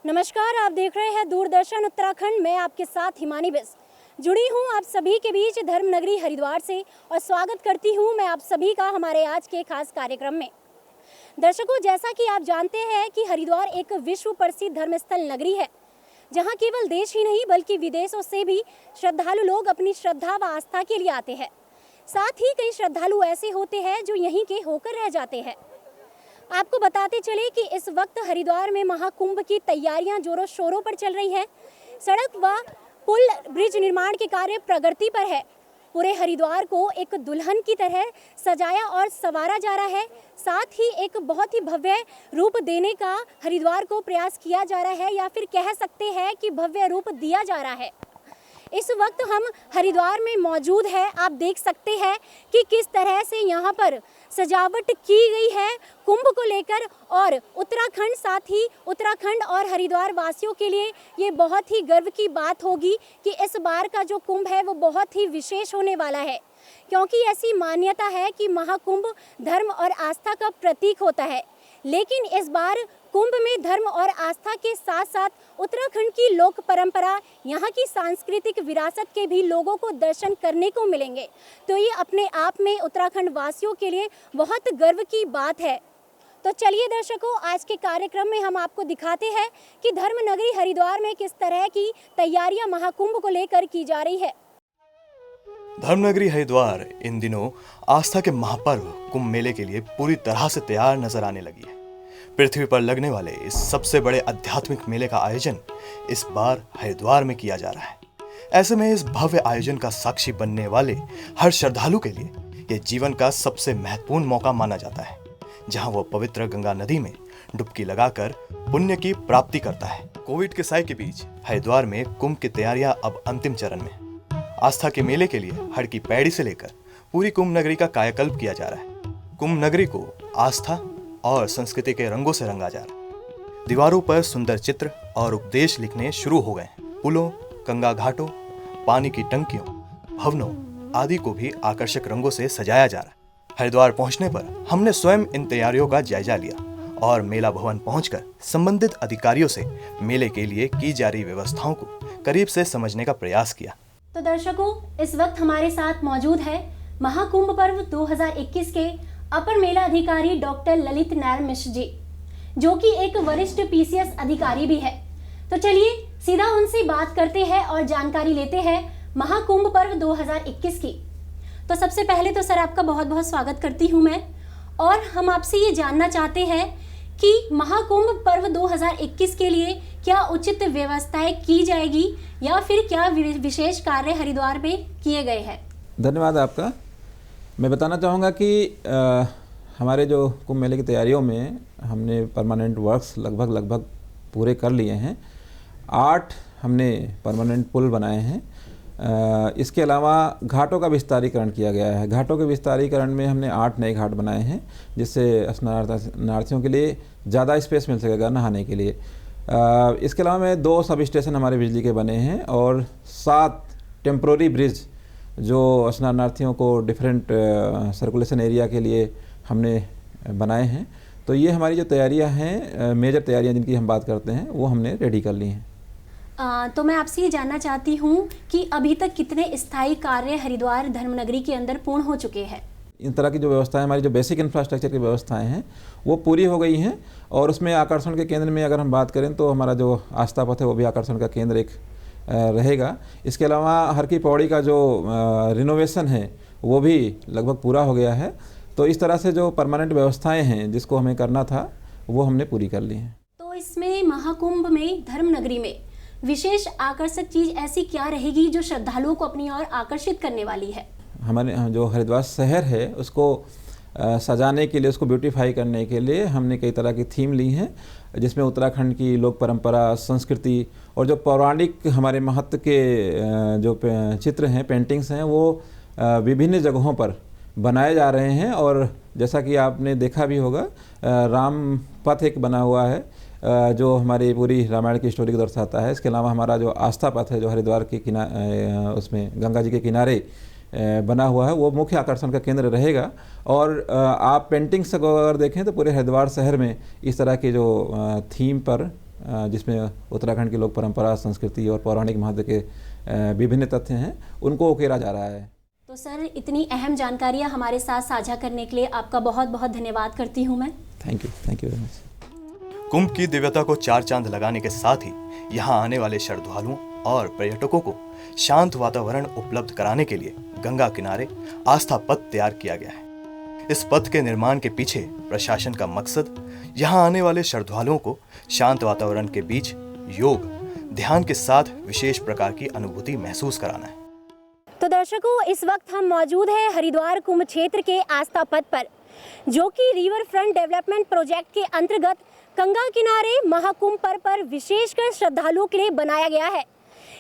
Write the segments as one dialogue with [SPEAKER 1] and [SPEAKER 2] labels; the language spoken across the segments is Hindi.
[SPEAKER 1] नमस्कार, आप देख रहे हैं दूरदर्शन उत्तराखंड। मैं आपके साथ हिमानी बिस जुड़ी हूँ आप सभी के बीच धर्म नगरी हरिद्वार से और स्वागत करती हूँ मैं आप सभी का हमारे आज के खास कार्यक्रम में। दर्शकों, जैसा कि आप जानते हैं कि हरिद्वार एक विश्व प्रसिद्ध धर्मस्थल नगरी है, जहाँ केवल देश ही नहीं बल्कि विदेशों से भी श्रद्धालु लोग अपनी श्रद्धा व आस्था के लिए आते हैं। साथ ही कई श्रद्धालु ऐसे होते हैं जो यहीं के होकर रह जाते हैं। आपको बताते चले कि इस वक्त हरिद्वार में महाकुंभ की तैयारियां जोरों शोरों पर चल रही हैं। सड़क व पुल ब्रिज निर्माण के कार्य प्रगति पर है। पूरे हरिद्वार को एक दुल्हन की तरह सजाया और संवारा जा रहा है। साथ ही एक बहुत ही भव्य रूप देने का हरिद्वार को प्रयास किया जा रहा है, या फिर कह सकते हैं कि भव्य रूप दिया जा रहा है। इस वक्त हम हरिद्वार में मौजूद है। आप देख सकते हैं कि किस तरह से यहाँ पर सजावट की गई है कुंभ को लेकर, और उत्तराखंड, साथ ही उत्तराखंड और हरिद्वार वासियों के लिए ये बहुत ही गर्व की बात होगी कि इस बार का जो कुंभ है वो बहुत ही विशेष होने वाला है, क्योंकि ऐसी मान्यता है कि महाकुंभ धर्म और आस्था का प्रतीक होता है। लेकिन इस बार कुंभ में धर्म और आस्था के साथ साथ उत्तराखंड की लोक परंपरा, यहाँ की सांस्कृतिक विरासत के भी लोगों को दर्शन करने को मिलेंगे। तो ये अपने आप में उत्तराखंड वासियों के लिए बहुत गर्व की बात है। तो चलिए दर्शकों, आज के कार्यक्रम में हम आपको दिखाते हैं कि धर्म नगरी हरिद्वार में किस तरह की तैयारियां महाकुंभ को लेकर की जा रही है।
[SPEAKER 2] धर्मनगरी हरिद्वार इन दिनों आस्था के महापर्व कुंभ मेले के लिए पूरी तरह से तैयार नजर आने लगी है। पृथ्वी पर लगने वाले इस सबसे बड़े आध्यात्मिक मेले का आयोजन इस बार हरिद्वार में किया जा रहा है। ऐसे में इस भव्य आयोजन का साक्षी बनने वाले हर श्रद्धालु के लिए यह जीवन का सबसे महत्वपूर्ण मौका माना जाता है, जहां वो पवित्र गंगा नदी में डुबकी लगाकर पुण्य की प्राप्ति करता है। कोविड के साए के बीच हरिद्वार में कुंभ की तैयारियां अब अंतिम चरण में है। आस्था के मेले के लिए हर की पैड़ी से लेकर पूरी कुंभ नगरी का कायाकल्प किया जा रहा है। कुंभ नगरी को आस्था और संस्कृति के रंगों से रंगा जा रहा है। दीवारों पर सुंदर चित्र और उपदेश लिखने शुरू हो गए हैं। पुलों, गंगा घाटों, पानी की टंकियों, भवनों आदि को भी आकर्षक रंगों से सजाया जा रहा है। हरिद्वार पहुंचने पर हमने स्वयं इन तैयारियों का जायजा लिया और मेला भवन पहुंचकर संबंधित अधिकारियों से मेले के लिए की जा रही व्यवस्थाओं को करीब से समझने का प्रयास किया।
[SPEAKER 1] तो दर्शकों, इस वक्त हमारे साथ मौजूद है महाकुंभ पर्व 2021 के अपर मेला अधिकारी डॉक्टर ललित नारायण मिश्र जी, जो कि एक वरिष्ठ पीसीएस अधिकारी भी है। तो चलिए सीधा उनसे बात करते हैं और जानकारी लेते हैं महाकुंभ पर्व 2021 की। तो सबसे पहले तो सर, आपका बहुत बहुत स्वागत करती हूं मैं, और हम आपसे ये जानना चाहते हैं कि महाकुंभ पर्व 2021 के लिए क्या उचित व्यवस्थाएं की जाएगी, या फिर क्या विशेष कार्य हरिद्वार में किए गए हैं।
[SPEAKER 3] धन्यवाद आपका। मैं बताना चाहूँगा कि हमारे जो कुंभ मेले की तैयारियों में हमने परमानेंट वर्क्स लगभग पूरे कर लिए हैं। 8 हमने परमानेंट पुल बनाए हैं। इसके अलावा घाटों का विस्तारीकरण किया गया है। घाटों के विस्तारीकरण में हमने 8 नए घाट बनाए हैं, जिससे स्नानार्थियों के लिए ज़्यादा स्पेस मिल सकेगा नहाने के लिए। इसके अलावा में 2 सब स्टेशन हमारे बिजली के बने हैं और 7 टेम्प्रोरी ब्रिज जो स्नानार्थियों को डिफरेंट सर्कुलेशन एरिया के लिए हमने बनाए हैं। तो ये हमारी जो तैयारियां हैं, मेजर तैयारियां जिनकी हम बात करते हैं, वो हमने रेडी कर ली हैं।
[SPEAKER 1] तो मैं आपसे ये जानना चाहती हूँ कि अभी तक कितने स्थायी कार्य हरिद्वार धर्मनगरी के अंदर पूर्ण हो चुके हैं।
[SPEAKER 3] इन तरह की जो व्यवस्थाएं, हमारी जो बेसिक इंफ्रास्ट्रक्चर की व्यवस्थाएं हैं वो पूरी हो गई हैं। और उसमें आकर्षण के केंद्र में अगर हम बात करें तो हमारा जो आस्था पथ है वो भी आकर्षण का केंद्र एक रहेगा। इसके अलावा हर की पौड़ी का जो रिनोवेशन है वो भी लगभग पूरा हो गया है। तो इस तरह से जो परमानेंट व्यवस्थाएं हैं जिसको हमें करना था वो हमने पूरी कर ली हैं।
[SPEAKER 1] तो इसमें महाकुंभ में धर्मनगरी में विशेष आकर्षक चीज़ ऐसी क्या रहेगी जो श्रद्धालुओं को अपनी ओर आकर्षित करने वाली है।
[SPEAKER 3] हमारे जो हरिद्वार शहर है उसको सजाने के लिए, उसको ब्यूटीफाई करने के लिए हमने कई तरह की थीम ली हैं, जिसमें उत्तराखंड की लोक परंपरा, संस्कृति और जो पौराणिक हमारे महत्व के जो चित्र हैं, पेंटिंग्स हैं, वो विभिन्न जगहों पर बनाए जा रहे हैं। और जैसा कि आपने देखा भी होगा, राम पथ एक बना हुआ है जो हमारी पूरी रामायण की स्टोरी को दर्शाता है। इसके अलावा हमारा जो आस्था पथ है जो हरिद्वार के उसमें गंगा जी के किनारे बना हुआ है, वो मुख्य आकर्षण का केंद्र रहेगा। और आप पेंटिंग्स को अगर देखें तो पूरे हरिद्वार शहर में इस तरह की जो थीम पर जिसमें उत्तराखंड की लोक परंपरा, संस्कृति और पौराणिक महत्व के विभिन्न तथ्य हैं, उनको उकेरा जा रहा है।
[SPEAKER 1] तो सर, इतनी अहम जानकारियाँ हमारे साथ साझा करने के लिए आपका बहुत बहुत धन्यवाद करती हूँ मैं।
[SPEAKER 3] Thank you very much.
[SPEAKER 2] Kumbh की दिव्यता को चार चांद लगाने के साथ ही यहाँ आने वाले श्रद्धालुओं और पर्यटकों को शांत वातावरण उपलब्ध कराने के लिए गंगा किनारे आस्था पथ तैयार किया गया है। इस पथ के निर्माण के पीछे प्रशासन का मकसद यहाँ आने वाले श्रद्धालुओं को शांत वातावरण के बीच योग, ध्यान के साथ विशेष प्रकार की अनुभूति महसूस कराना है।
[SPEAKER 1] तो दर्शकों, इस वक्त हम मौजूद हैं हरिद्वार कुंभ क्षेत्र के आस्था पथ पर, जो कि रिवर फ्रंट डेवलपमेंट प्रोजेक्ट के अंतर्गत गंगा किनारे महाकुंभ पर्व पर विशेषकर श्रद्धालुओं के लिए बनाया गया है।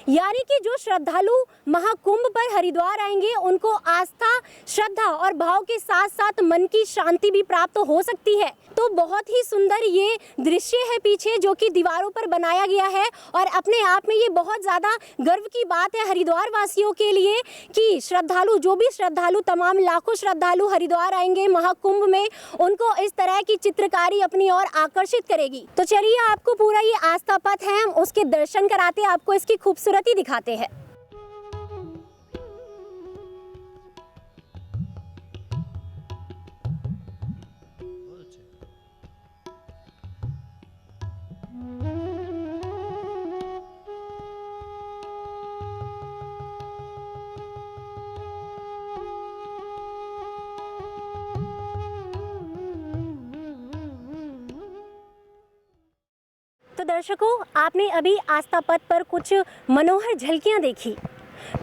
[SPEAKER 1] यानी कि जो श्रद्धालु महाकुंभ पर हरिद्वार आएंगे, उनको आस्था, श्रद्धा और भाव के साथ साथ मन की शांति भी प्राप्त हो सकती है। तो बहुत ही सुंदर ये दृश्य है पीछे, जो कि दीवारों पर बनाया गया है, और अपने आप में ये बहुत ज़्यादा गर्व की बात है हरिद्वार वासियों के लिए कि श्रद्धालु, जो भी श्रद्धालु, तमाम लाखों श्रद्धालु हरिद्वार आएंगे महाकुंभ में, उनको इस तरह की चित्रकारी अपनी ओर आकर्षित करेगी। तो चलिए, आपको पूरा ये आस्था पथ है, हम उसके दर्शन कराते, आपको इसकी खूबसूरती दिखाते हैं। तो दर्शकों, आपने अभी आस्था पथ पर कुछ मनोहर झलकियां देखी।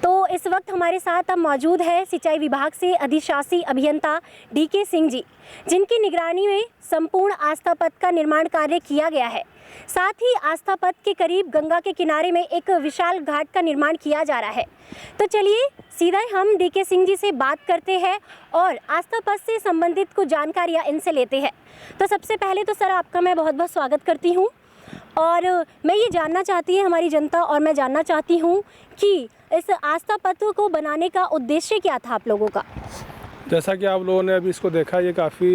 [SPEAKER 1] तो इस वक्त हमारे साथ अब मौजूद है सिंचाई विभाग से अधिशासी अभियंता डीके सिंह जी, जिनकी निगरानी में संपूर्ण आस्था पथ का निर्माण कार्य किया गया है। साथ ही आस्था पथ के करीब गंगा के किनारे में एक विशाल घाट का निर्माण किया जा रहा है। तो चलिए सीधा हम डीके सिंह जी से बात करते हैं और आस्था पथ से संबंधित कुछ जानकारियाँ इनसे लेते हैं। तो सबसे पहले तो सर, आपका मैं बहुत बहुत स्वागत करती हूँ, और मैं ये जानना चाहती है हमारी जनता, और मैं जानना चाहती हूँ कि इस आस्था पथ को बनाने का उद्देश्य क्या था आप लोगों का।
[SPEAKER 4] जैसा कि आप लोगों ने अभी इसको देखा, ये काफ़ी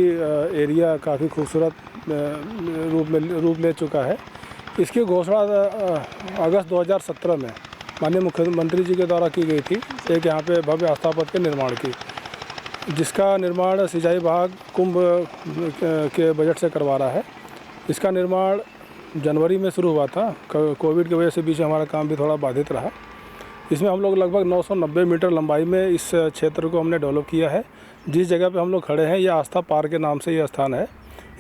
[SPEAKER 4] एरिया काफ़ी खूबसूरत रूप ले चुका है। इसकी घोषणा अगस्त 2017 में माननीय मुख्यमंत्री जी के द्वारा की गई थी, एक यहाँ पे भव्य आस्था पथ के निर्माण की, जिसका निर्माण सिंचाई विभाग कुंभ के बजट से करवा रहा है। इसका निर्माण जनवरी में शुरू हुआ था। कोविड की वजह से बीच में हमारा काम भी थोड़ा बाधित रहा। इसमें हम लोग लगभग 990 मीटर लंबाई में इस क्षेत्र को हमने डेवलप किया है। जिस जगह पे हम लोग खड़े हैं, ये आस्था पार्क के नाम से ये स्थान है।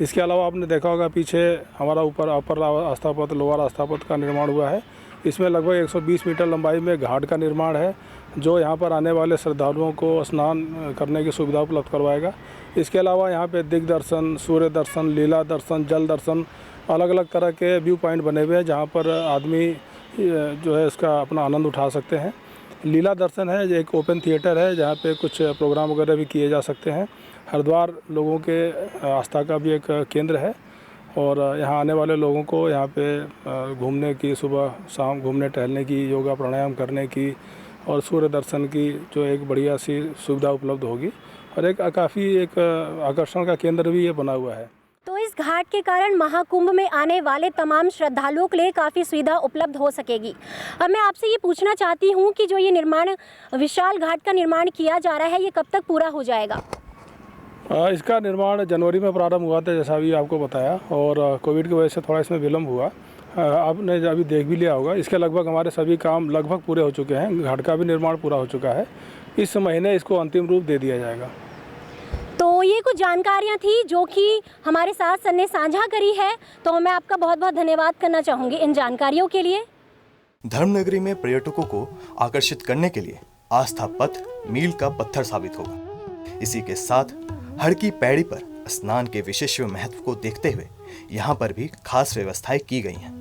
[SPEAKER 4] इसके अलावा आपने देखा होगा पीछे हमारा ऊपर अपर आस्था पथ, लोअर आस्था पथ का निर्माण हुआ है। इसमें लगभग 120 मीटर लंबाई में घाट का निर्माण है, जो यहाँ पर आने वाले श्रद्धालुओं को स्नान करने की सुविधा उपलब्ध करवाएगा। इसके अलावा यहाँ पे दिग्दर्शन, सूर्य दर्शन, लीला दर्शन, जल दर्शन, अलग अलग तरह के व्यू पॉइंट बने हुए हैं, जहाँ पर आदमी जो है इसका अपना आनंद उठा सकते हैं। लीला दर्शन है, एक ओपन थिएटर है, जहाँ पे कुछ प्रोग्राम वगैरह भी किए जा सकते हैं। हरिद्वार लोगों के आस्था का भी एक केंद्र है, और यहाँ आने वाले लोगों को यहाँ पे घूमने की, सुबह शाम घूमने टहलने की, योगा प्राणायाम करने की और सूर्य दर्शन की जो एक बढ़िया सी सुविधा उपलब्ध होगी, और एक काफ़ी एक आकर्षण का केंद्र भी ये बना हुआ है।
[SPEAKER 1] तो इस घाट के कारण महाकुंभ में आने वाले तमाम श्रद्धालुओं के लिए काफ़ी सुविधा उपलब्ध हो सकेगी। अब मैं आपसे ये पूछना चाहती हूँ कि जो ये निर्माण, विशाल घाट का निर्माण किया जा रहा है, ये कब तक पूरा हो जाएगा?
[SPEAKER 4] इसका निर्माण जनवरी में प्रारंभ हुआ था, जैसा अभी आपको बताया, और कोविड की वजह से थोड़ा इसमें विलम्ब हुआ। आपने अभी देख भी लिया होगा, इसके लगभग हमारे सभी काम लगभग पूरे हो चुके हैं। घाट का भी निर्माण पूरा हो चुका है। इस महीने इसको अंतिम रूप दे दिया जाएगा।
[SPEAKER 1] तो ये कुछ जानकारियाँ थी जो कि हमारे साथ सर ने साझा करी है, तो मैं आपका बहुत बहुत धन्यवाद करना चाहूँगी इन जानकारियों के लिए।
[SPEAKER 2] धर्मनगरी में पर्यटकों को आकर्षित करने के लिए आस्था पथ मील का पत्थर साबित होगा। इसी के साथ हर की पैड़ी पर स्नान के विशेष महत्व को देखते हुए यहाँ पर भी खास व्यवस्थाएं की गई हैं।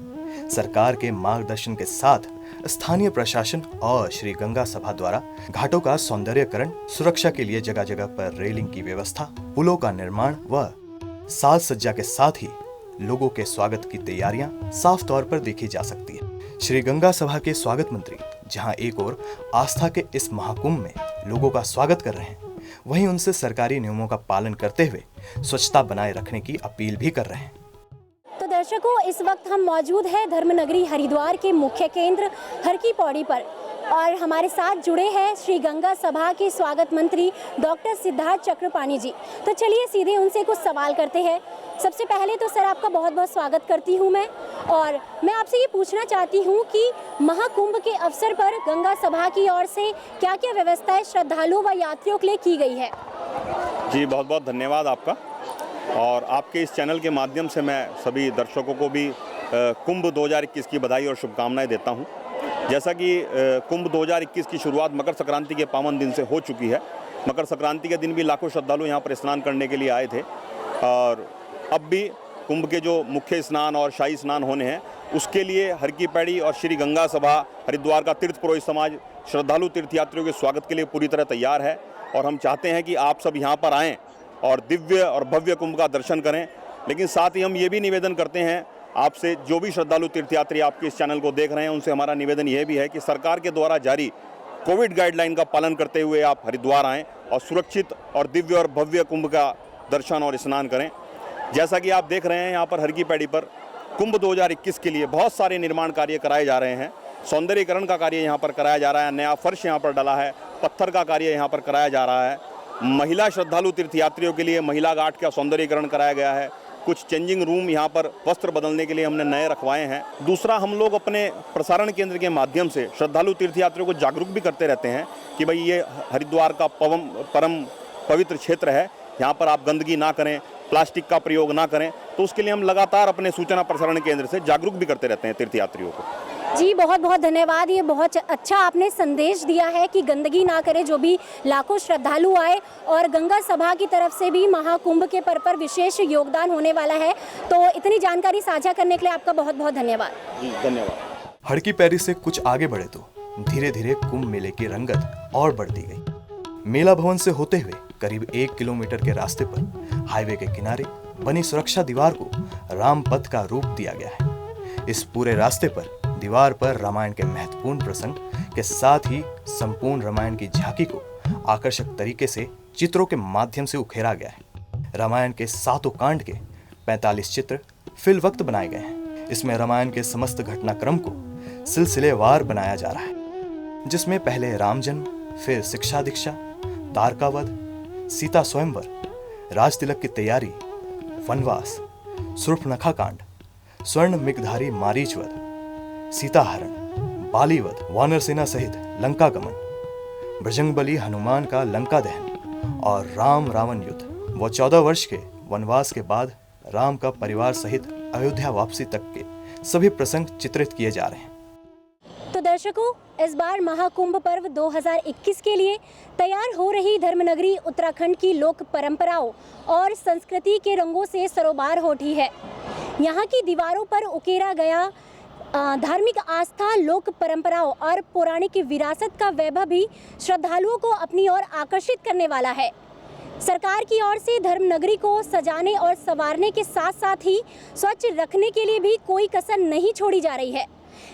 [SPEAKER 2] सरकार के मार्गदर्शन के साथ स्थानीय प्रशासन और श्री गंगा सभा द्वारा घाटों का सौंदर्यकरण, सुरक्षा के लिए जगह जगह पर रेलिंग की व्यवस्था, पुलों का निर्माण व साज सज्जा के साथ ही लोगों के स्वागत की तैयारियां साफ तौर पर देखी जा सकती है। श्री गंगा सभा के स्वागत मंत्री जहां एक ओर आस्था के इस महाकुंभ में लोगों का स्वागत कर रहे हैं, वहीं उनसे सरकारी नियमों का पालन करते हुए स्वच्छता बनाए रखने की अपील भी कर रहे हैं।
[SPEAKER 1] तो दर्शकों, इस वक्त हम मौजूद हैं धर्मनगरी हरिद्वार के मुख्य केंद्र हर की पौड़ी पर और हमारे साथ जुड़े हैं श्री गंगा सभा के स्वागत मंत्री डॉक्टर सिद्धार्थ चक्रपाणी जी। तो चलिए सीधे उनसे कुछ सवाल करते हैं। सबसे पहले तो सर आपका बहुत बहुत स्वागत करती हूं मैं, और मैं आपसे ये पूछना चाहती हूं कि महाकुंभ के अवसर पर गंगा सभा की ओर से क्या क्या व्यवस्थाएं श्रद्धालुओं व यात्रियों के लिए की गई है।
[SPEAKER 5] जी बहुत बहुत धन्यवाद आपका, और आपके इस चैनल के माध्यम से मैं सभी दर्शकों को भी कुंभ 2021 की बधाई और शुभकामनाएं देता हूं। जैसा कि कुंभ 2021 की शुरुआत मकर संक्रांति के पावन दिन से हो चुकी है। मकर संक्रांति के दिन भी लाखों श्रद्धालु यहाँ पर स्नान करने के लिए आए थे, और अब भी कुंभ के जो मुख्य स्नान और शाही स्नान होने हैं उसके लिए हर की पैड़ी और श्री गंगा सभा हरिद्वार का तीर्थ पुरोहित समाज श्रद्धालु तीर्थयात्रियों के स्वागत के लिए पूरी तरह तैयार है। और हम चाहते हैं कि आप सब यहाँ पर आएँ और दिव्य और भव्य कुंभ का दर्शन करें। लेकिन साथ ही हम ये भी निवेदन करते हैं आपसे, जो भी श्रद्धालु तीर्थयात्री आपके इस चैनल को देख रहे हैं, उनसे हमारा निवेदन यह भी है कि सरकार के द्वारा जारी कोविड गाइडलाइन का पालन करते हुए आप हरिद्वार आएँ और सुरक्षित और दिव्य और भव्य कुंभ का दर्शन और स्नान करें। जैसा कि आप देख रहे हैं, यहाँ पर हर की पैड़ी पर कुंभ 2021 के लिए बहुत सारे निर्माण कार्य कराए जा रहे हैं। सौंदर्यीकरण का कार्य यहाँ पर कराया जा रहा है, नया फर्श यहाँ पर डला है, पत्थर का कार्य यहाँ पर कराया जा रहा है। महिला श्रद्धालु तीर्थयात्रियों के लिए महिला घाट का सौंदर्यीकरण कराया गया है। कुछ चेंजिंग रूम यहाँ पर वस्त्र बदलने के लिए हमने नए रखवाए हैं। दूसरा, हम लोग अपने प्रसारण केंद्र के माध्यम से श्रद्धालु तीर्थयात्रियों को जागरूक भी करते रहते हैं कि भाई ये हरिद्वार का परम पवित्र क्षेत्र है, यहाँ पर आप गंदगी ना करें, प्लास्टिक का प्रयोग ना करें। तो उसके लिए हम लगातार अपने सूचना प्रसारण केंद्र से जागरूक भी करते रहते हैं तीर्थयात्रियों को।
[SPEAKER 1] जी बहुत बहुत धन्यवाद। ये बहुत अच्छा आपने संदेश दिया है कि गंदगी ना करें जो भी लाखों श्रद्धालु आए, और गंगा सभा की तरफ से भी महाकुंभ के पर्व पर विशेष योगदान होने वाला है। तो इतनी जानकारी साझा करने के लिए आपका बहुत बहुत धन्यवाद।
[SPEAKER 5] जी धन्यवाद।
[SPEAKER 2] हड़की पैरी से कुछ आगे बढ़े तो धीरे धीरे कुंभ मेले की रंगत और बढ़ती गई। मेला भवन से होते हुए करीब 1 किलोमीटर के रास्ते पर हाईवे के किनारे बनी सुरक्षा दीवार को रामपथ का रूप दिया गया है। इस पूरे रास्ते पर दीवार पर रामायण के महत्वपूर्ण प्रसंग के साथ ही संपूर्ण रामायण की झांकी को आकर्षक तरीके से चित्रों के माध्यम से उखेरा गया है। रामायण के 7 कांड के 45 चित्र फिल वक्त बनाए गए हैं। इसमें रामायण के समस्त घटनाक्रम को सिलसिलेवार बनाया जा रहा है, जिसमें पहले राम जन्म, फिर शिक्षा दीक्षा, तारकावध, सीता स्वयंवर, राज तिलक की तैयारी, वनवास, सुर्पनखा कांड, स्वर्ण मिगधारी मारीचवध, सीताहरण, बालीवध, वानर सेना सहित लंका गमन, बजरंगबली हनुमान का लंका दहन और राम रावण युद्ध व 14 वर्ष के वनवास के बाद राम का परिवार सहित अयोध्या वापसी तक के सभी प्रसंग चित्रित किए जा रहे हैं।
[SPEAKER 1] तो दर्शकों, इस बार महाकुंभ पर्व 2021 के लिए तैयार हो रही धर्मनगरी उत्तराखंड की लोक परंपराओं और संस्कृति के रंगों से सरोबार हो उठी है। यहाँ की दीवारों पर उकेरा गया धार्मिक आस्था, लोक परंपराओं और पौराणिक विरासत का वैभव भी श्रद्धालुओं को अपनी ओर आकर्षित करने वाला है। सरकार की ओर से धर्मनगरी को सजाने और संवारने के साथ साथ ही स्वच्छ रखने के लिए भी कोई कसर नहीं छोड़ी जा रही है।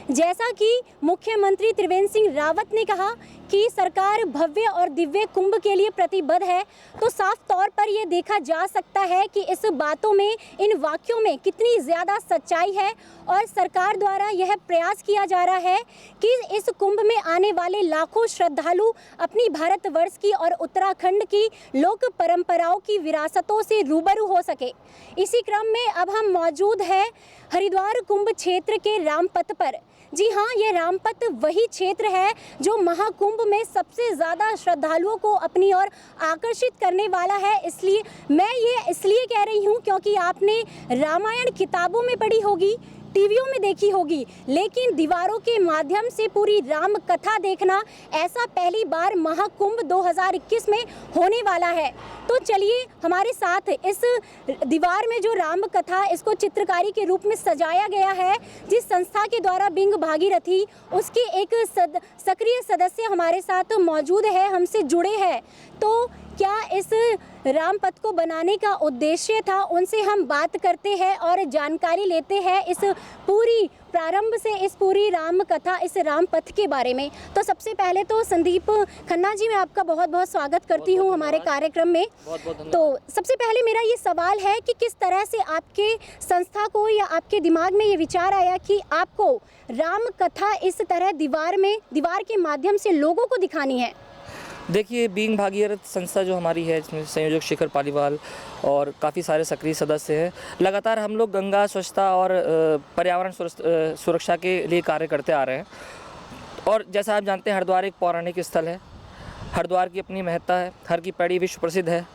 [SPEAKER 1] जैसा कि मुख्यमंत्री त्रिवेंद्र सिंह रावत ने कहा कि सरकार भव्य और दिव्य कुंभ के लिए प्रतिबद्ध है, तो साफ तौर पर यह देखा जा सकता है कि इस बातों में, इन वाक्यों में कितनी ज़्यादा सच्चाई है। और सरकार द्वारा यह प्रयास किया जा रहा है कि इस कुंभ में आने वाले लाखों श्रद्धालु अपनी भारतवर्ष की और उत्तराखंड की लोक परंपराओं की विरासतों से रूबरू हो सके। इसी क्रम में अब हम मौजूद हैं हरिद्वार कुंभ क्षेत्र के रामपथ पर। जी हाँ, ये रामपथ वही क्षेत्र है जो महाकुंभ में सबसे ज़्यादा श्रद्धालुओं को अपनी ओर आकर्षित करने वाला है। इसलिए मैं ये इसलिए कह रही हूँ क्योंकि आपने रामायण किताबों में पढ़ी होगी, टीवियों में देखी होगी, लेकिन दीवारों के माध्यम से पूरी राम कथा देखना, ऐसा पहली बार महाकुंभ 2021 में होने वाला है। तो चलिए हमारे साथ इस दीवार में जो राम कथा, इसको चित्रकारी के रूप में सजाया गया है, जिस संस्था के द्वारा बिंग भागीरथी, उसके एक सक्रिय सदस्य हमारे साथ मौजूद है, हमसे जुड़े हैं। तो क्या इस राम पथ को बनाने का उद्देश्य था, उनसे हम बात करते हैं और जानकारी लेते हैं इस पूरी प्रारंभ से, इस पूरी राम कथा, इस राम पथ के बारे में। तो सबसे पहले तो संदीप खन्ना जी, मैं आपका बहुत बहुत स्वागत करती हूँ हमारे कार्यक्रम में। तो सबसे पहले मेरा ये सवाल है कि किस तरह से आपके संस्था को या आपके दिमाग में ये विचार आया कि आपको राम कथा इस तरह दीवार के माध्यम से लोगों को दिखानी है?
[SPEAKER 6] देखिए, बीइंग भागीरथ संस्था जो हमारी है, इसमें संयोजक शिखर पालीवाल और काफ़ी सारे सक्रिय सदस्य हैं। लगातार हम लोग गंगा स्वच्छता और पर्यावरण सुरक्षा के लिए कार्य करते आ रहे हैं। और जैसा आप जानते हैं, हरिद्वार एक पौराणिक स्थल है। हरिद्वार की अपनी महत्ता है, हर की पैड़ी विश्व प्रसिद्ध है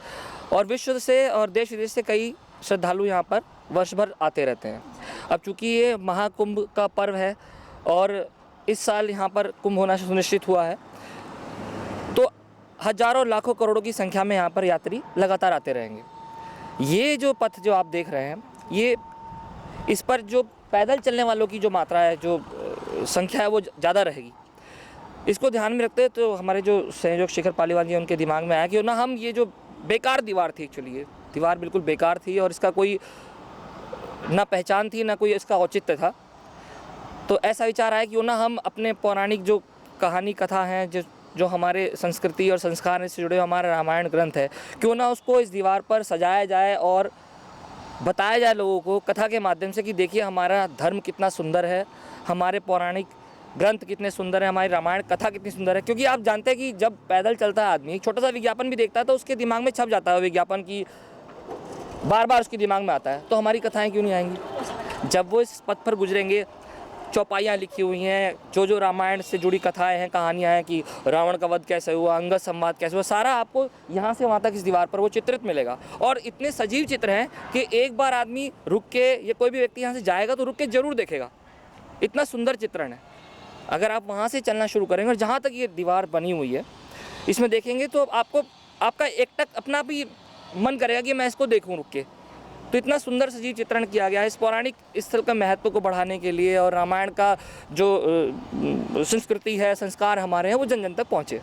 [SPEAKER 6] और विश्व से और देश विदेश से कई श्रद्धालु यहाँ पर वर्ष भर आते रहते हैं। अब चूँकि ये महाकुंभ का पर्व है और इस साल यहाँ पर कुंभ होना सुनिश्चित हुआ है, तो हजारों लाखों करोड़ों की संख्या में यहाँ पर यात्री लगातार आते रहेंगे। ये जो पथ जो आप देख रहे हैं, ये इस पर जो पैदल चलने वालों की जो मात्रा है, जो संख्या है, वो ज़्यादा रहेगी। इसको ध्यान में रखते तो हमारे जो संयोजक शिखर पालीवाल जी, उनके दिमाग में आया कि ना हम ये जो बेकार दीवार थी, एक्चुअली ये दीवार बिल्कुल बेकार थी और इसका कोई ना पहचान थी, ना कोई इसका औचित्य था। तो ऐसा विचार आया कि ना हम अपने पौराणिक जो कहानी कथा हैं, जो हमारे संस्कृति और संस्कार से जुड़े हमारा रामायण ग्रंथ है, क्यों ना उसको इस दीवार पर सजाया जाए और बताया जाए लोगों को कथा के माध्यम से कि देखिए हमारा धर्म कितना सुंदर है, हमारे पौराणिक ग्रंथ कितने सुंदर है, हमारी रामायण कथा कितनी सुंदर है। क्योंकि आप जानते हैं कि जब पैदल चलता है आदमी, एक छोटा सा विज्ञापन भी देखता है तो उसके दिमाग में छप जाता है विज्ञापन की, बार बार उसके दिमाग में आता है। तो हमारी कथाएँ क्यों नहीं आएंगी? जब वो इस पथ पर गुजरेंगे, चौपाइयाँ लिखी हुई हैं, जो रामायण से जुड़ी कथाएं हैं, कहानियाँ हैं कि रावण का वध कैसे हुआ, अंगद संवाद कैसे हुआ, सारा आपको यहाँ से वहाँ तक इस दीवार पर वो चित्रित मिलेगा। और इतने सजीव चित्र हैं कि एक बार आदमी रुक के, या कोई भी व्यक्ति यहाँ से जाएगा तो रुक के जरूर देखेगा। इतना सुंदर चित्रण है। अगर आप वहाँ से चलना शुरू करेंगे और जहाँ तक ये दीवार बनी हुई है, इसमें देखेंगे तो आपका एकटक अपना भी मन करेगा कि मैं इसको देखूँ रुक के। तो इतना सुंदर सजीव चित्रण किया गया है इस पौराणिक स्थल का महत्व को बढ़ाने के लिए, और रामायण का जो संस्कृति है, संस्कार हमारे हैं, वो जन जन तक पहुँचे।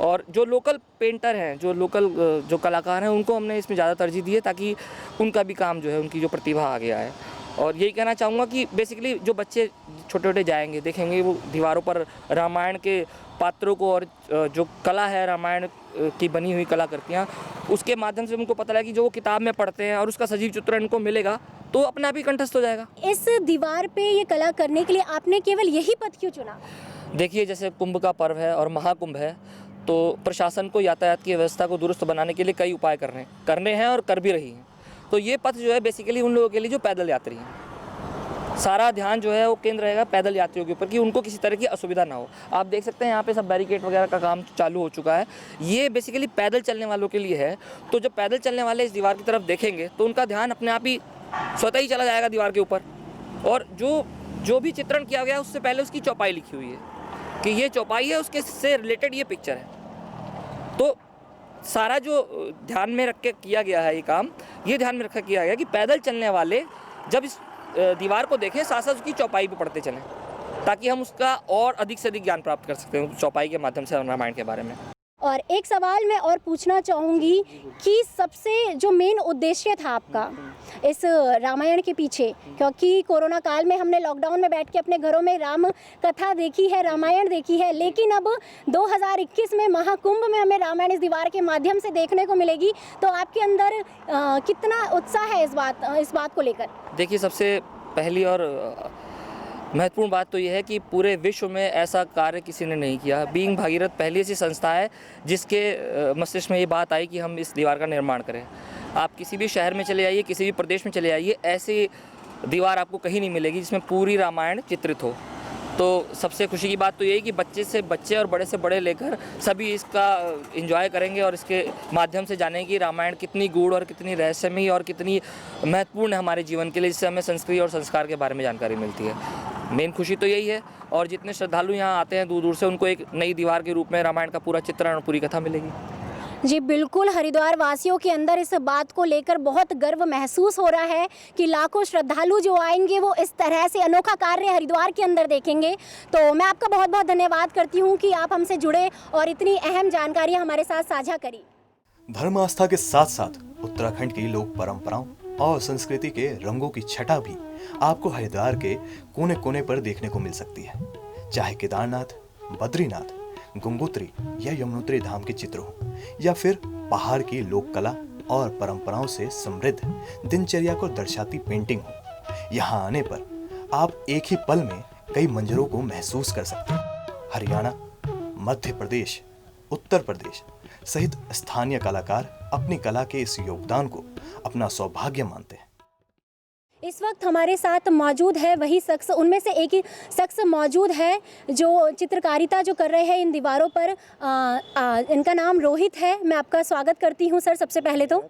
[SPEAKER 6] और जो लोकल पेंटर हैं, जो लोकल जो कलाकार हैं, उनको हमने इसमें ज़्यादा तरजीह दी है ताकि उनका भी काम जो है, उनकी जो प्रतिभा आ गया है। और यही कहना चाहूँगा कि बेसिकली जो बच्चे छोटे छोटे जाएंगे, देखेंगे वो दीवारों पर रामायण के पात्रों को और जो कला है रामायण की बनी हुई कलाकृतियाँ, उसके माध्यम से उनको पता लगा कि जो वो किताब में पढ़ते हैं और उसका सजीव चित्रण उनको मिलेगा तो अपने आप ही कंठस्थ हो जाएगा।
[SPEAKER 1] इस दीवार पे ये कला करने के लिए आपने केवल यही पथ क्यों चुना?
[SPEAKER 6] देखिए, जैसे कुंभ का पर्व है और महाकुंभ है, तो प्रशासन को यातायात की व्यवस्था को दुरुस्त बनाने के लिए कई उपाय करने हैं और कर भी रही हैं। तो ये पथ जो है बेसिकली उन लोगों के लिए जो पैदल यात्री हैं, सारा ध्यान जो है वो केंद्र रहेगा पैदल यात्रियों के ऊपर कि उनको किसी तरह की असुविधा ना हो। आप देख सकते हैं यहाँ पे सब बैरिकेड वगैरह का काम चालू हो चुका है। ये बेसिकली पैदल चलने वालों के लिए है। तो जब पैदल चलने वाले इस दीवार की तरफ देखेंगे तो उनका ध्यान अपने आप ही स्वतः ही चला जाएगा दीवार के ऊपर। और जो भी चित्रण किया गया है उससे पहले उसकी चौपाई लिखी हुई है कि ये चौपाई है, उसके से रिलेटेड ये पिक्चर है। तो सारा जो ध्यान में रख के किया गया है ये काम, ये ध्यान में रखा किया गया कि पैदल चलने वाले जब इस दीवार को देखें, साथ साथ उसकी चौपाई भी पढ़ते चलें, ताकि हम उसका और अधिक से अधिक ज्ञान प्राप्त कर सकते हैं चौपाई के माध्यम से रामायण के बारे में।
[SPEAKER 1] और एक सवाल मैं और पूछना चाहूँगी कि सबसे जो मेन उद्देश्य था आपका इस रामायण के पीछे, क्योंकि कोरोना काल में हमने लॉकडाउन में बैठ के अपने घरों में राम कथा देखी है, रामायण देखी है, लेकिन अब 2021 में महाकुंभ में हमें रामायण इस दीवार के माध्यम से देखने को मिलेगी। तो आपके अंदर कितना उत्साह है इस बात को लेकर? देखिए,
[SPEAKER 6] सबसे पहली और महत्वपूर्ण बात तो यह है कि पूरे विश्व में ऐसा कार्य किसी ने नहीं किया। बीइंग भागीरथ पहली ऐसी संस्था है जिसके मस्तिष्क में ये बात आई कि हम इस दीवार का निर्माण करें। आप किसी भी शहर में चले जाइए, किसी भी प्रदेश में चले जाइए, ऐसी दीवार आपको कहीं नहीं मिलेगी जिसमें पूरी रामायण चित्रित हो। तो सबसे खुशी की बात तो यही कि बच्चे से बच्चे और बड़े से बड़े लेकर सभी इसका एंजॉय करेंगे और इसके माध्यम से जानेंगे कि रामायण कितनी गूढ़ और कितनी रहस्यमयी और कितनी महत्वपूर्ण है हमारे जीवन के लिए, जिससे हमें संस्कृति और संस्कार के बारे में जानकारी मिलती है। मेन खुशी तो यही है। और जितने श्रद्धालु यहाँ आते हैं दूर दूर से, उनको एक नई दीवार के रूप में रामायण का पूरा चित्रण और पूरी कथा मिलेगी।
[SPEAKER 1] जी बिल्कुल, हरिद्वार वासियों के अंदर इस बात को लेकर बहुत गर्व महसूस हो रहा है कि लाखों श्रद्धालु जो आएंगे वो इस तरह से अनोखा कार्य हरिद्वार के अंदर देखेंगे। तो मैं आपका बहुत बहुत धन्यवाद करती हूँ कि आप हमसे जुड़े और इतनी अहम जानकारियाँ हमारे साथ साझा करी।
[SPEAKER 2] धर्म आस्था के साथ साथ उत्तराखंड की लोक परंपराओं और संस्कृति के रंगों की छटा भी आपको हरिद्वार के कोने कोने पर देखने को मिल सकती है। चाहे केदारनाथ, बद्रीनाथ, गंगोत्री या यमुनोत्री धाम के चित्र हो, या फिर पहाड़ की लोक कला और परंपराओं से समृद्ध दिनचर्या को दर्शाती पेंटिंग हो, यहाँ आने पर आप एक ही पल में कई मंजरों को महसूस कर सकते हैं। हरियाणा, मध्य प्रदेश, उत्तर प्रदेश सहित स्थानीय कलाकार अपनी कला के इस योगदान को अपना सौभाग्य मानते हैं।
[SPEAKER 1] इस वक्त हमारे साथ मौजूद है वही शख्स, उनमें से एक ही शख्स मौजूद है जो चित्रकारिता जो कर रहे हैं इन दीवारों पर। इनका नाम रोहित है। मैं आपका स्वागत करती हूं सर। सबसे पहले तो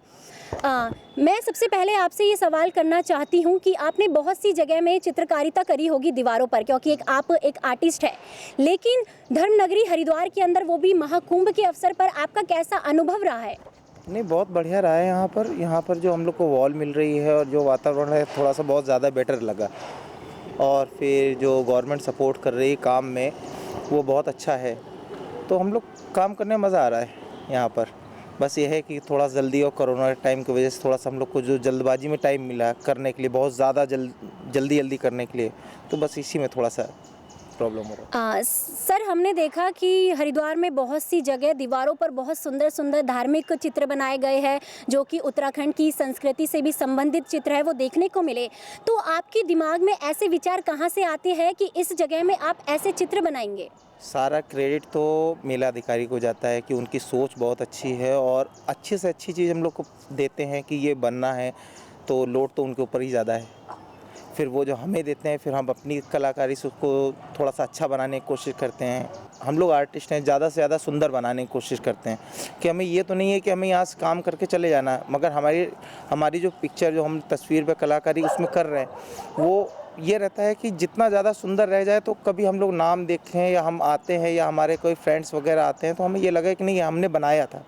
[SPEAKER 1] मैं सबसे पहले आपसे ये सवाल करना चाहती हूँ कि आपने बहुत सी जगह में चित्रकारिता करी होगी दीवारों पर, क्योंकि आप एक आर्टिस्ट है, लेकिन धर्मनगरी हरिद्वार के अंदर वो भी महाकुंभ के अवसर पर आपका कैसा अनुभव रहा है?
[SPEAKER 7] नहीं, बहुत बढ़िया रहा है यहाँ पर जो हम लोग को वॉल मिल रही है और जो वातावरण है थोड़ा सा बहुत ज़्यादा बेटर लगा। और फिर जो गवर्नमेंट सपोर्ट कर रही है काम में वो बहुत अच्छा है, तो हम लोग काम करने में मज़ा आ रहा है यहाँ पर। बस ये है कि थोड़ा जल्दी और कोरोना टाइम की वजह से थोड़ा सा हम लोग को जो जल्दबाजी में टाइम मिला करने के लिए, बहुत ज़्यादा जल्दी करने के लिए, तो बस इसी में थोड़ा सा प्रॉब्लम हो रहा है।
[SPEAKER 1] सर, हमने देखा कि हरिद्वार में बहुत सी जगह दीवारों पर बहुत सुंदर सुंदर धार्मिक चित्र बनाए गए हैं, जो कि उत्तराखंड की संस्कृति से भी संबंधित चित्र है, वो देखने को मिले। तो आपके दिमाग में ऐसे विचार कहाँ से आते हैं कि इस जगह में आप ऐसे चित्र बनाएंगे?
[SPEAKER 7] सारा क्रेडिट तो मेलाधिकारी को जाता है कि उनकी सोच बहुत अच्छी है और अच्छे से अच्छी चीज़ हम लोग को देते हैं कि ये बनना है, तो लोड तो उनके ऊपर ही ज़्यादा है। फिर वो जो हमें देते हैं, फिर हम अपनी कलाकारी से उसको थोड़ा सा अच्छा बनाने की कोशिश करते हैं। हम लोग आर्टिस्ट हैं, ज़्यादा से ज़्यादा सुंदर बनाने की कोशिश करते हैं कि हमें ये तो नहीं है कि हमें यहाँ से काम करके चले जाना है, मगर हमारी जो पिक्चर जो हम तस्वीर पे कलाकारी उसमें कर रहे हैं, वो ये रहता है कि जितना ज़्यादा सुंदर रह जाए, तो कभी हम लोग नाम देखें या हम आते हैं या हमारे कोई फ्रेंड्स वगैरह आते हैं, तो हमें ये लगे कि नहीं, हमने बनाया था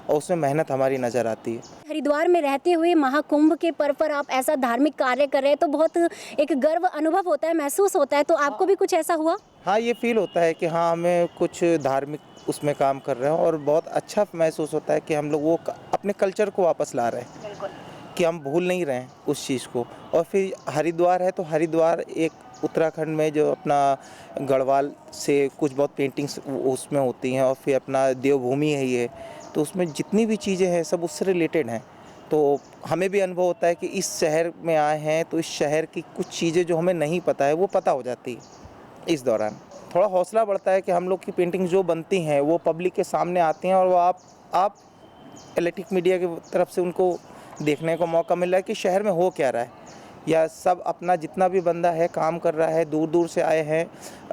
[SPEAKER 7] और उसमें मेहनत हमारी नज़र आती है।
[SPEAKER 1] हरिद्वार में रहते हुए महाकुंभ के पर्व पर आप ऐसा धार्मिक कार्य कर रहे हैं, तो बहुत एक गर्व अनुभव होता है, महसूस होता है। तो आपको भी कुछ ऐसा हुआ?
[SPEAKER 7] हाँ, ये फील होता है कि हाँ, हमें कुछ धार्मिक उसमें काम कर रहे हैं और बहुत अच्छा महसूस होता है कि हम लोग वो अपने कल्चर को वापस ला रहे हैं, कि हम भूल नहीं रहे हैं उस चीज़ को। और फिर हरिद्वार है, तो हरिद्वार एक उत्तराखंड में जो अपना गढ़वाल से कुछ बहुत पेंटिंग्स उसमें होती हैं, और फिर अपना देवभूमि है ये, तो उसमें जितनी भी चीज़ें हैं सब उससे रिलेटेड हैं। तो हमें भी अनुभव होता है कि इस शहर में आए हैं, तो इस शहर की कुछ चीज़ें जो हमें नहीं पता है वो पता हो जाती है। इस दौरान थोड़ा हौसला बढ़ता है कि हम लोग की पेंटिंग जो बनती हैं वो पब्लिक के सामने आती हैं, और वो आप इलेक्ट्रिक मीडिया की तरफ से उनको देखने को मौका मिल रहा है कि शहर में हो क्या रहा है, या सब अपना जितना भी बंदा है काम कर रहा है, दूर दूर से आए हैं।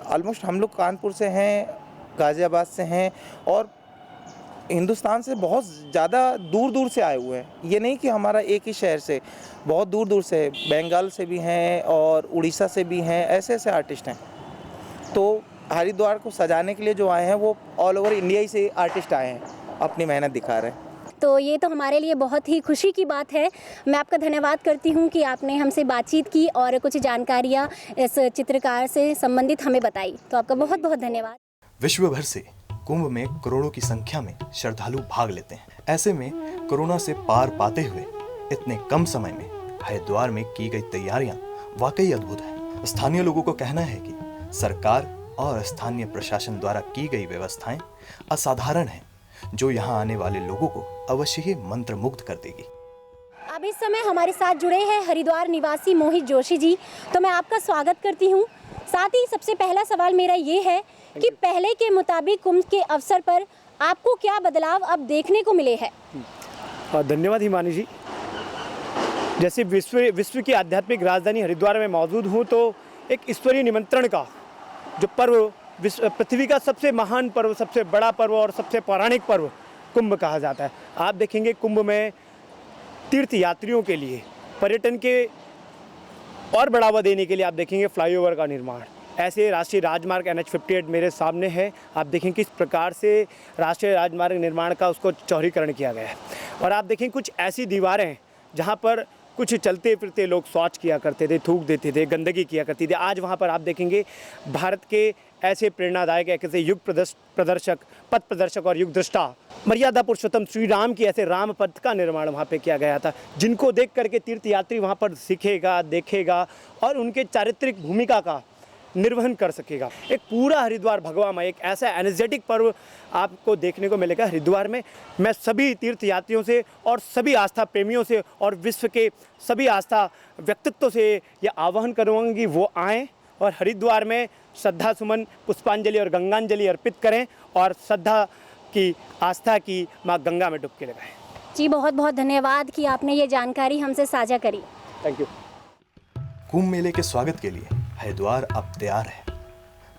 [SPEAKER 7] ऑलमोस्ट हम लोग कानपुर से हैं, गाज़ियाबाद से हैं, और हिंदुस्तान से बहुत ज़्यादा दूर दूर से आए हुए हैं। ये नहीं कि हमारा एक ही शहर से, बहुत दूर दूर से, बंगाल से भी हैं और उड़ीसा से भी हैं, ऐसे ऐसे आर्टिस्ट हैं। तो हरिद्वार को सजाने के लिए जो आए हैं वो ऑल ओवर इंडिया ही से आर्टिस्ट आए हैं, अपनी मेहनत दिखा रहे हैं।
[SPEAKER 1] तो ये तो हमारे लिए बहुत ही खुशी की बात है। मैं आपका धन्यवाद करती हूँ कि आपने हमसे बातचीत की और कुछ जानकारियाँ इस चित्रकार से संबंधित हमें बताई। तो आपका बहुत बहुत धन्यवाद।
[SPEAKER 2] विश्व भर से कुंभ में करोड़ों की संख्या में श्रद्धालु भाग लेते हैं। ऐसे में कोरोना से पार पाते हुए इतने कम समय में हरिद्वार में की गई तैयारियां वाकई अद्भुत हैं। स्थानीय लोगों को कहना है कि सरकार और स्थानीय प्रशासन द्वारा की गई व्यवस्थाएं असाधारण हैं, जो यहां आने वाले लोगों को अवश्य ही मंत्रमुग्ध कर देगी।
[SPEAKER 1] अब इस समय हमारे साथ जुड़े हैं हरिद्वार निवासी मोहित जोशी जी। तो मैं आपका स्वागत करती हूँ। साथ ही सबसे पहला सवाल मेरा ये है कि पहले के मुताबिक कुंभ के अवसर पर आपको क्या बदलाव अब देखने को मिले हैं?
[SPEAKER 8] धन्यवाद हिमानी जी। जैसे विश्व की आध्यात्मिक राजधानी हरिद्वार में मौजूद हूँ, तो एक ईश्वरीय निमंत्रण का जो पर्व, पृथ्वी का सबसे महान पर्व, सबसे बड़ा पर्व और सबसे पौराणिक पर्व कुंभ कहा जाता है। आप देखेंगे कुंभ में तीर्थ यात्रियों के लिए, पर्यटन के और बढ़ावा देने के लिए आप देखेंगे फ्लाईओवर का निर्माण। ऐसे राष्ट्रीय राजमार्ग NH-58 मेरे सामने है। आप देखें किस प्रकार से राष्ट्रीय राजमार्ग निर्माण का उसको चौड़ीकरण किया गया है। और आप देखें कुछ ऐसी दीवारें जहाँ पर कुछ चलते फिरते लोग शौच किया करते थे, थूक देते थे, गंदगी किया करती थी। आज वहाँ पर आप देखेंगे भारत के ऐसे प्रेरणादायक, ऐसे युग प्रदर्शक, पथ प्रदर्शक और युग दृष्टा, मर्यादा पुरुषोत्तम श्री राम की ऐसे राम पथ का निर्माण वहाँ पे किया गया था, जिनको देख करके तीर्थयात्री वहाँ पर सीखेगा, देखेगा और उनके चारित्रिक भूमिका का निर्वहन कर सकेगा। एक पूरा हरिद्वार भगवामय, एक ऐसा एनर्जेटिक पर्व आपको देखने को मिलेगा हरिद्वार में। मैं सभी तीर्थयात्रियों से और सभी आस्था प्रेमियों से और विश्व के सभी आस्था व्यक्तित्व से ये आह्वान करूँगा कि वो आएँ और हरिद्वार में श्रद्धा सुमन, पुष्पांजलि और गंगांजलि अर्पित करें और श्रद्धा की, आस्था की माँ गंगा में डुबकी लगाएं।
[SPEAKER 1] जी बहुत बहुत धन्यवाद कि आपने ये जानकारी हमसे साझा करी।
[SPEAKER 8] Thank you.
[SPEAKER 2] कुंभ मेले के स्वागत के लिए हरिद्वार अब तैयार है।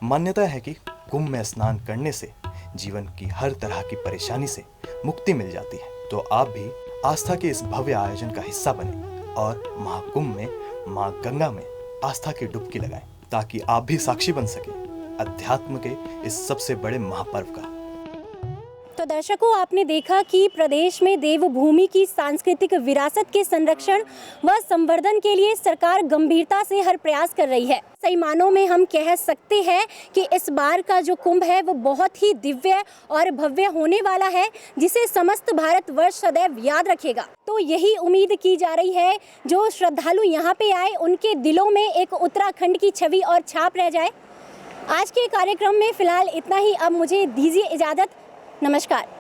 [SPEAKER 2] मान्यता है कि कुंभ में स्नान करने से जीवन की हर तरह की परेशानी से मुक्ति मिल जाती है। तो आप भी आस्था के इस भव्य आयोजन का हिस्सा बने और महाकुंभ में मां गंगा में आस्था की डुबकी लगाएं, ताकि आप भी साक्षी बन सके अध्यात्म के इस सबसे बड़े महापर्व का।
[SPEAKER 1] तो दर्शकों, आपने देखा कि प्रदेश में देवभूमि की सांस्कृतिक विरासत के संरक्षण व संवर्धन के लिए सरकार गंभीरता से हर प्रयास कर रही है। सही मानों में हम कह सकते हैं कि इस बार का जो कुंभ है वो बहुत ही दिव्य और भव्य होने वाला है, जिसे समस्त भारतवर्ष सदैव याद रखेगा। तो यही उम्मीद की जा रही है, जो श्रद्धालु यहाँ पे आए उनके दिलों में एक उत्तराखंड की छवि और छाप रह जाए। आज के कार्यक्रम में फिलहाल इतना ही। अब मुझे दीजिए इजाज़त। नमस्कार।